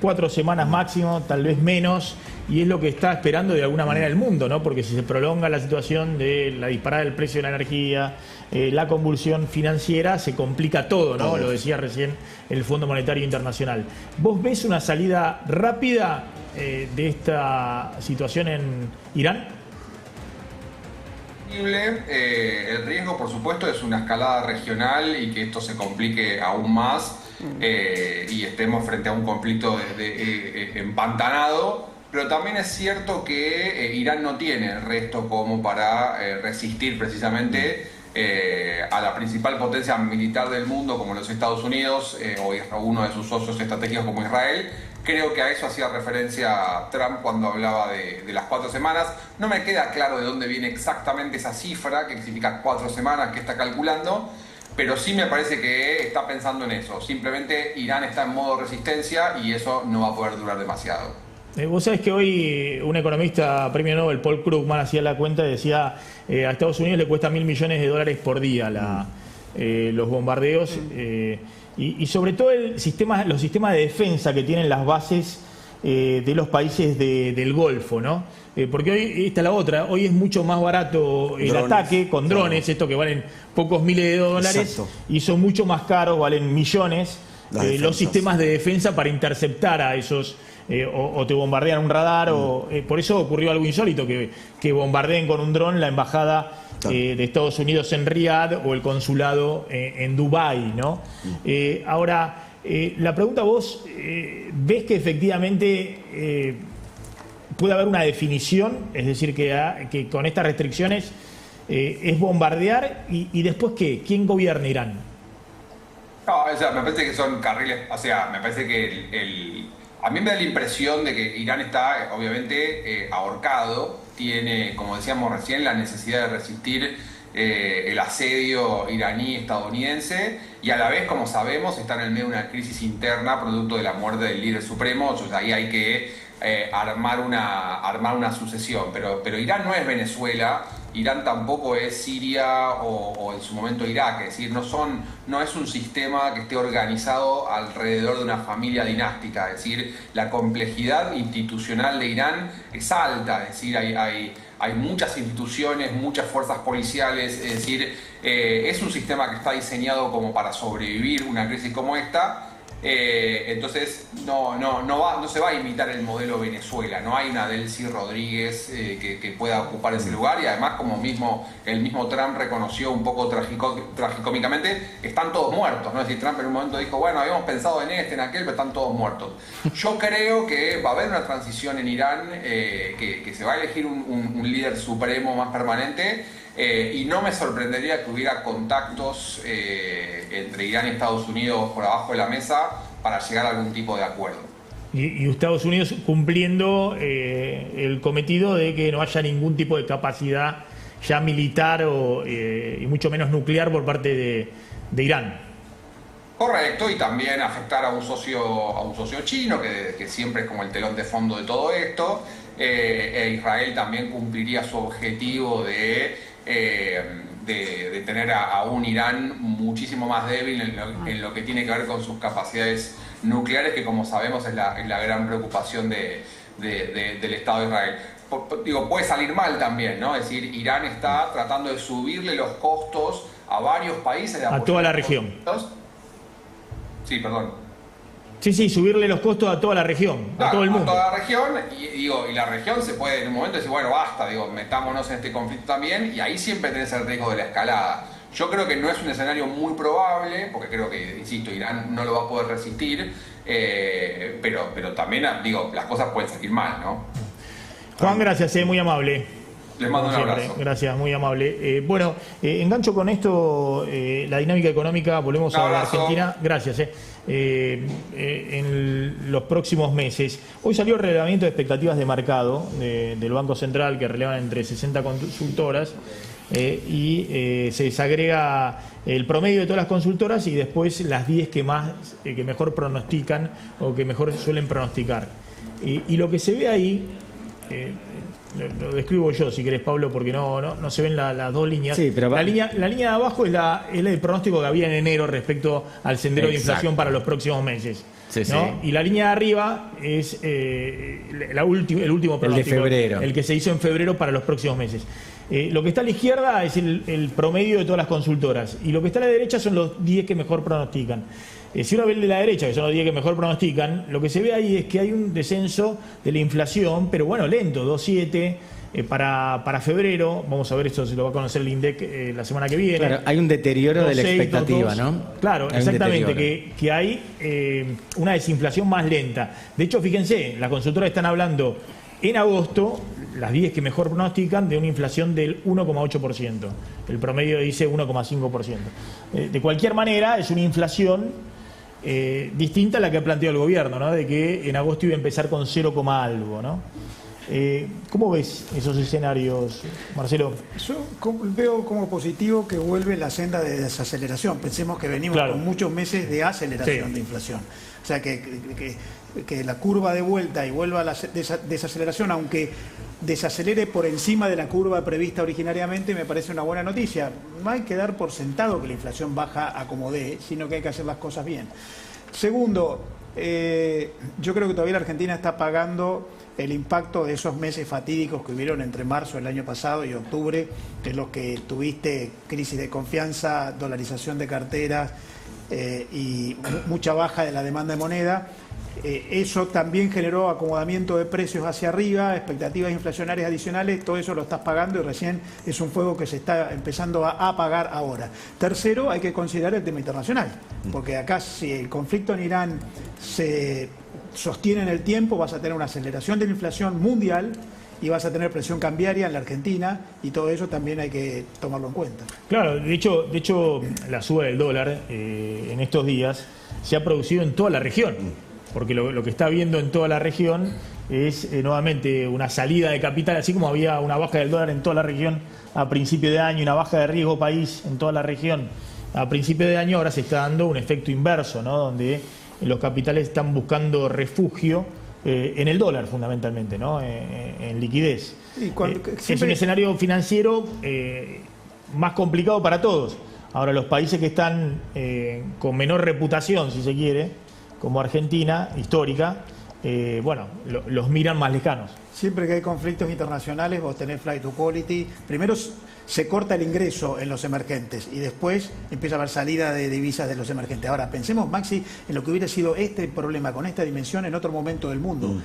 4 semanas máximo, tal vez menos, y es lo que está esperando de alguna manera el mundo, ¿no? Porque si se prolonga la situación de la disparada del precio de la energía, la convulsión financiera, se complica todo, ¿no? Lo decía recién el Fondo Monetario Internacional. ¿Vos ves una salida rápida de esta situación en Irán? El riesgo, por supuesto, es una escalada regional y que esto se complique aún más y estemos frente a un conflicto empantanado, pero también es cierto que Irán no tiene el resto como para resistir precisamente a la principal potencia militar del mundo como los Estados Unidos o uno de sus socios estratégicos como Israel. Creo que a eso hacía referencia Trump cuando hablaba de las 4 semanas. No me queda claro de dónde viene exactamente esa cifra, que significa 4 semanas que está calculando, pero sí me parece que está pensando en eso. Simplemente Irán está en modo resistencia y eso no va a poder durar demasiado. Vos sabés que hoy un economista, premio Nobel, Paul Krugman, hacía la cuenta y decía a Estados Unidos le cuesta $1.000 millones por día los bombardeos. Y sobre todo los sistemas de defensa que tienen las bases de los países del Golfo, ¿no? Porque hoy, esta es la otra, hoy es mucho más barato el ataque con drones, esto que valen pocos miles de dólares, exacto, y son mucho más caros, valen millones, los sistemas de defensa para interceptar a esos, o te bombardean un radar, por eso ocurrió algo insólito, que bombardeen con un dron la embajada de Estados Unidos en Riad o el consulado en Dubái, ¿no? Ahora, la pregunta, vos ves que efectivamente puede haber una definición, es decir, que con estas restricciones es bombardear y después ¿qué? ¿Quién gobierna Irán? No, o sea, me parece que son carriles, o sea, me parece que a mí me da la impresión de que Irán está obviamente ahorcado, tiene, como decíamos recién, la necesidad de resistir el asedio iraní-estadounidense y a la vez, como sabemos, está en el medio de una crisis interna producto de la muerte del líder supremo. O sea, ahí hay que armar una sucesión. Pero Irán no es Venezuela, Irán tampoco es Siria o en su momento Irak, es decir, no es un sistema que esté organizado alrededor de una familia dinástica, es decir, la complejidad institucional de Irán es alta, es decir, hay muchas instituciones, muchas fuerzas policiales, es decir, es un sistema que está diseñado como para sobrevivir una crisis como esta. Entonces no se va a imitar el modelo Venezuela, no hay una Delcy Rodríguez que pueda ocupar ese lugar, y además, como el mismo Trump reconoció un poco tragicómicamente, están todos muertos, ¿no? Es decir, Trump en un momento dijo, bueno, habíamos pensado en en aquel, pero están todos muertos. Yo creo que va a haber una transición en Irán, que se va a elegir un líder supremo más permanente. Y no me sorprendería que hubiera contactos entre Irán y Estados Unidos por abajo de la mesa para llegar a algún tipo de acuerdo. Y Estados Unidos cumpliendo el cometido de que no haya ningún tipo de capacidad ya militar y mucho menos nuclear por parte de Irán. Correcto, y también afectar a un socio chino, que siempre es como el telón de fondo de todo esto. Israel también cumpliría su objetivo de tener a un Irán muchísimo más débil en lo que tiene que ver con sus capacidades nucleares, que como sabemos es la gran preocupación del Estado de Israel. Puede salir mal también, ¿no? Es decir, Irán está tratando de subirle los costos a varios países. A toda la región. Sí, perdón. Sí, subirle los costos a toda la región, a todo el mundo. A toda la región, y la región se puede en un momento decir, bueno, basta, metámonos en este conflicto también, y ahí siempre tenés el riesgo de la escalada. Yo creo que no es un escenario muy probable, porque creo que, insisto, Irán no lo va a poder resistir, pero también, las cosas pueden salir mal, ¿no? Juan, gracias, muy amable. Les mando un abrazo. Gracias, muy amable. Engancho con esto, la dinámica económica, volvemos a la Argentina. Gracias. En los próximos meses. Hoy salió el relevamiento de expectativas de mercado del Banco Central, que relevan entre 60 consultoras, y se desagrega el promedio de todas las consultoras y después las 10 que mejor pronostican o que mejor suelen pronosticar. Y lo que se ve ahí, lo describo yo, si querés, Pablo, porque no se ven las dos líneas. Sí, pero la línea de abajo es el pronóstico que había en enero respecto al sendero de inflación para los próximos meses. Sí, ¿no? Sí. Y la línea de arriba es el último pronóstico, el de febrero, el que se hizo en febrero para los próximos meses. Lo que está a la izquierda es el promedio de todas las consultoras, y lo que está a la derecha son los 10 que mejor pronostican. Si uno ve el de la derecha, que son los 10 que mejor pronostican, lo que se ve ahí es que hay un descenso de la inflación, pero bueno, lento, 2,7 para febrero. Vamos a ver, esto se lo va a conocer el INDEC la semana que viene. Claro, hay un deterioro 2,6, de la expectativa, 2,2. ¿no? Claro, exactamente, que hay una desinflación más lenta. De hecho, fíjense, las consultoras están hablando en agosto, las 10 que mejor pronostican, de una inflación del 1,8%. El promedio dice 1,5%. De cualquier manera, es una inflación distinta a la que ha planteado el gobierno, ¿no? De que en agosto iba a empezar con 0, algo, ¿no? ¿Cómo ves esos escenarios, Marcelo? Yo veo como positivo que vuelve la senda de desaceleración. Pensemos que venimos con muchos meses de aceleración de inflación. O sea, que la curva de vuelta y vuelva a la desaceleración, aunque desacelere por encima de la curva prevista originariamente, me parece una buena noticia. No hay que dar por sentado que la inflación baja a como dé, sino que hay que hacer las cosas bien. Segundo, yo creo que todavía la Argentina está pagando el impacto de esos meses fatídicos que hubieron entre marzo del año pasado y octubre, en los que tuviste crisis de confianza, dolarización de carteras y mucha baja de la demanda de moneda. Eso también generó acomodamiento de precios hacia arriba, expectativas inflacionarias adicionales, todo eso lo estás pagando y recién es un fuego que se está empezando a apagar ahora. Tercero, hay que considerar el tema internacional, porque acá si el conflicto en Irán se sostiene en el tiempo, vas a tener una aceleración de la inflación mundial y vas a tener presión cambiaria en la Argentina, y todo eso también hay que tomarlo en cuenta. Claro, de hecho la suba del dólar en estos días se ha producido en toda la región, porque lo que está habiendo en toda la región es nuevamente una salida de capital, así como había una baja del dólar en toda la región a principio de año, una baja de riesgo país en toda la región a principio de año, ahora se está dando un efecto inverso, ¿no? Donde los capitales están buscando refugio en el dólar fundamentalmente, ¿no? En liquidez. Es un escenario financiero más complicado para todos. Ahora, los países que están con menor reputación, si se quiere, como Argentina, histórica, bueno, los miran más lejanos. Siempre que hay conflictos internacionales, vos tenés flight to quality. Primero se corta el ingreso en los emergentes y después empieza a haber salida de divisas de los emergentes. Ahora, pensemos, Maxi, en lo que hubiera sido este problema con esta dimensión en otro momento del mundo.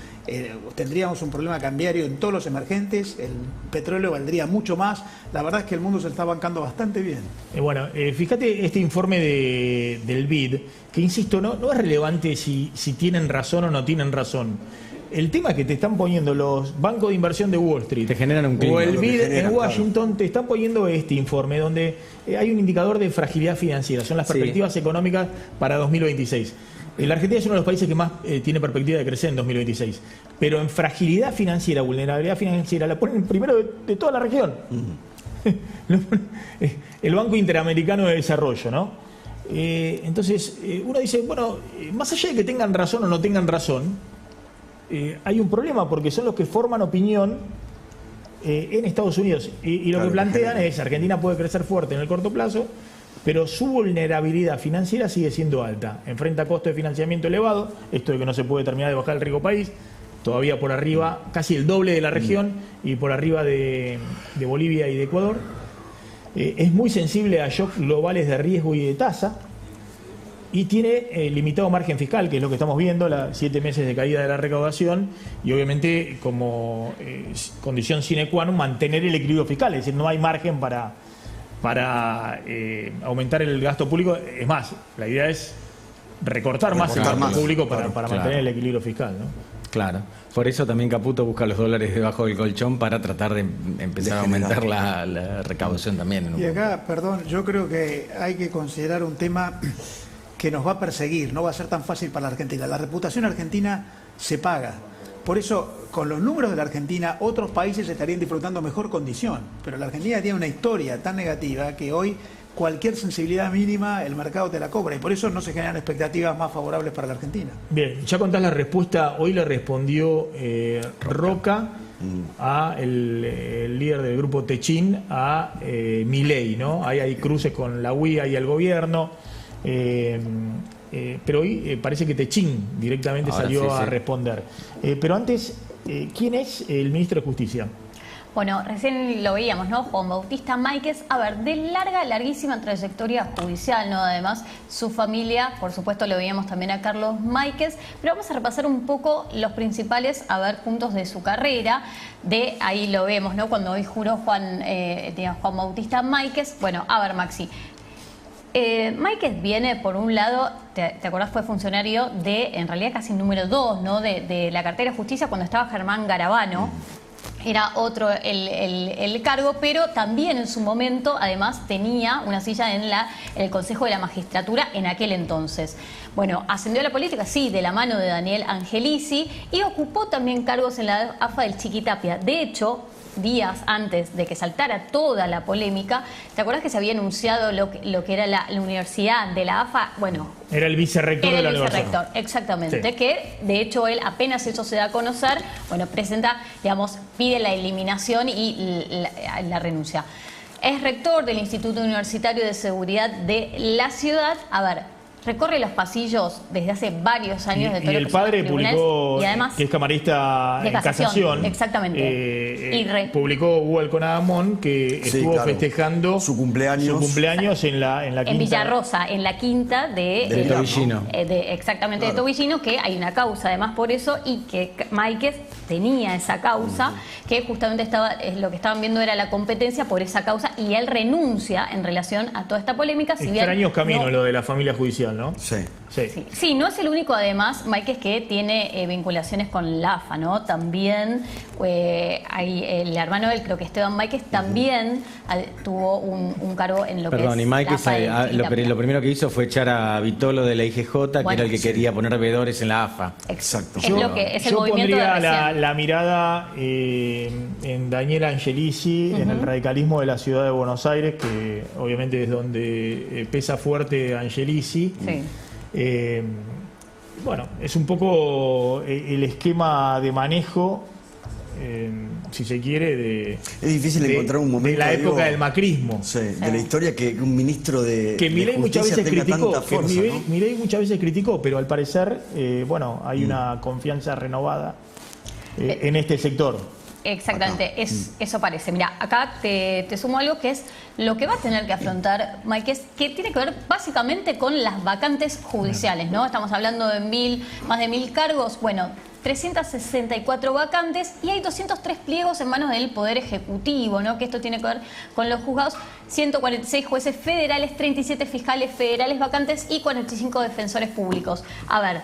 Tendríamos un problema cambiario en todos los emergentes, el petróleo valdría mucho más. La verdad es que el mundo se está bancando bastante bien. Bueno, fíjate este informe del BID, que insisto, no es relevante si tienen razón o no tienen razón. El tema es que te están poniendo los bancos de inversión de Wall Street, te generan un clima, o el BID en Washington, te están poniendo este informe donde hay un indicador de fragilidad financiera, son las perspectivas económicas para 2026. La Argentina es uno de los países que más tiene perspectiva de crecer en 2026, pero en fragilidad financiera, vulnerabilidad financiera, la ponen primero de toda la región. El Banco Interamericano de Desarrollo, ¿no? Entonces, uno dice, bueno, más allá de que tengan razón o no tengan razón, hay un problema porque son los que forman opinión en Estados Unidos y lo que plantean es Argentina puede crecer fuerte en el corto plazo, pero su vulnerabilidad financiera sigue siendo alta, enfrenta costos de financiamiento elevado, esto de que no se puede terminar de bajar el rico país, todavía por arriba, casi el doble de la región y por arriba de Bolivia y de Ecuador, es muy sensible a shocks globales de riesgo y de tasa, y tiene limitado margen fiscal, que es lo que estamos viendo, 7 meses de caída de la recaudación, y obviamente como condición sine qua non mantener el equilibrio fiscal, es decir, no hay margen para aumentar el gasto público. Es más, la idea es recortar más el gasto público para mantener el equilibrio fiscal, ¿no? Claro. Por eso también Caputo busca los dólares debajo del colchón para tratar de empezar a aumentar la recaudación también. Y acá, perdón, yo creo que hay que considerar un tema que nos va a perseguir, no va a ser tan fácil para la Argentina. La reputación argentina se paga. Por eso, con los números de la Argentina, otros países estarían disfrutando mejor condición. Pero la Argentina tiene una historia tan negativa que hoy cualquier sensibilidad mínima el mercado te la cobra. Y por eso no se generan expectativas más favorables para la Argentina. Bien, ya contás la respuesta. Hoy le respondió Roca a el líder del grupo Techin, a Milei, ¿no? Hay cruces con la UIA y el gobierno. Pero hoy parece que Techin directamente salió a responder. Pero antes, ¿quién es el ministro de Justicia? Bueno, recién lo veíamos, ¿no? Juan Bautista Máiquez, a ver, de larguísima trayectoria judicial, ¿no? Además, su familia, por supuesto, lo veíamos también a Carlos Máiquez, pero vamos a repasar un poco los principales, a ver, puntos de su carrera. Ahí lo vemos, ¿no? Cuando hoy juró Juan Bautista Máiquez. Bueno, a ver, Maxi. Máiquez viene, por un lado, ¿te acordás? Fue funcionario en realidad casi número 2, ¿no? De la cartera de justicia cuando estaba Germán Garabano. Era otro el cargo, pero también en su momento, además, tenía una silla en el Consejo de la Magistratura en aquel entonces. Bueno, ascendió a la política, sí, de la mano de Daniel Angelici, y ocupó también cargos en la AFA del Chiquitapia. De hecho, días antes de que saltara toda la polémica, ¿te acuerdas que se había anunciado lo que era la universidad de la AFA? Bueno, era el vicerrector de la universidad. Era el vicerrector, exactamente. Sí. Que de hecho él, apenas eso se da a conocer, bueno, presenta, digamos, pide la eliminación y la renuncia. Es rector del Instituto Universitario de Seguridad de la ciudad. A ver, recorre los pasillos desde hace varios años de todo y el padre publicó, y además, que es camarista en casación, exactamente. Publicó Hugo Alconadamón, que estuvo festejando su cumpleaños en la quinta. En Villarrosa, en la quinta de Tobillino. Exactamente, claro. De Tobillino, que hay una causa además por eso, y que Máiquez tenía esa causa, que justamente lo que estaban viendo era la competencia por esa causa, y él renuncia en relación a toda esta polémica. Extraños caminos lo de la familia judicial, ¿no? Sí, no es el único, además, Máiquez, que tiene vinculaciones con la AFA, ¿no? También hay el hermano del, creo que Esteban Máiquez, también tuvo un cargo en lo que es y Máiquez, lo primero que hizo fue echar a Vitolo de la IGJ, que era el que quería poner veedores en la AFA. Exacto. Yo pondría la mirada en Daniel Angelici, en el radicalismo de la ciudad de Buenos Aires, que obviamente es donde pesa fuerte Angelici. bueno, es un poco el esquema de manejo, si se quiere, de... Es difícil encontrar un momento... de la época del macrismo. Sí, de la historia que un ministro de Milei muchas veces criticó, tanta fuerza, ¿no? Milei muchas veces criticó, pero al parecer, bueno, hay una confianza renovada en este sector. Exactamente, eso parece. Mira, acá te sumo algo que es lo que va a tener que afrontar Mike, que tiene que ver básicamente con las vacantes judiciales, ¿no? Estamos hablando de más de 1000 cargos, bueno, 364 vacantes y hay 203 pliegos en manos del Poder Ejecutivo, ¿no? Que esto tiene que ver con los juzgados, 146 jueces federales, 37 fiscales federales vacantes y 45 defensores públicos. A ver,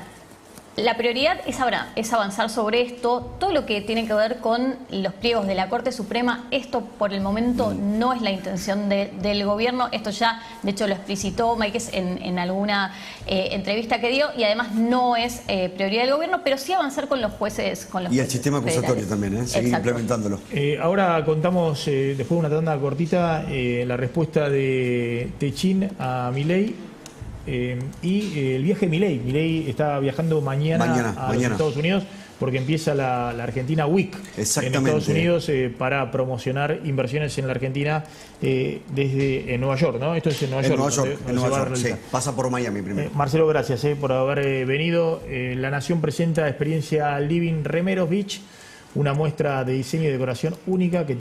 la prioridad es avanzar sobre esto, todo lo que tiene que ver con los pliegos de la Corte Suprema. Esto por el momento no es la intención del gobierno, esto ya de hecho lo explicitó Máquez en alguna entrevista que dio, y además no es prioridad del gobierno, pero sí avanzar con los jueces. Y el sistema acusatorio también, seguir implementándolo. Ahora contamos, después de una tanda cortita, la respuesta de Techin a Milei. Y el viaje de Milei. Milei está viajando mañana a los Estados Unidos porque empieza la Argentina Week en Estados Unidos para promocionar inversiones en la Argentina desde Nueva York, ¿no? Esto es en Nueva York. En Nueva York, sí. Pasa por Miami primero. Marcelo, gracias por haber venido. La Nación presenta experiencia Living Remeros Beach, una muestra de diseño y decoración única que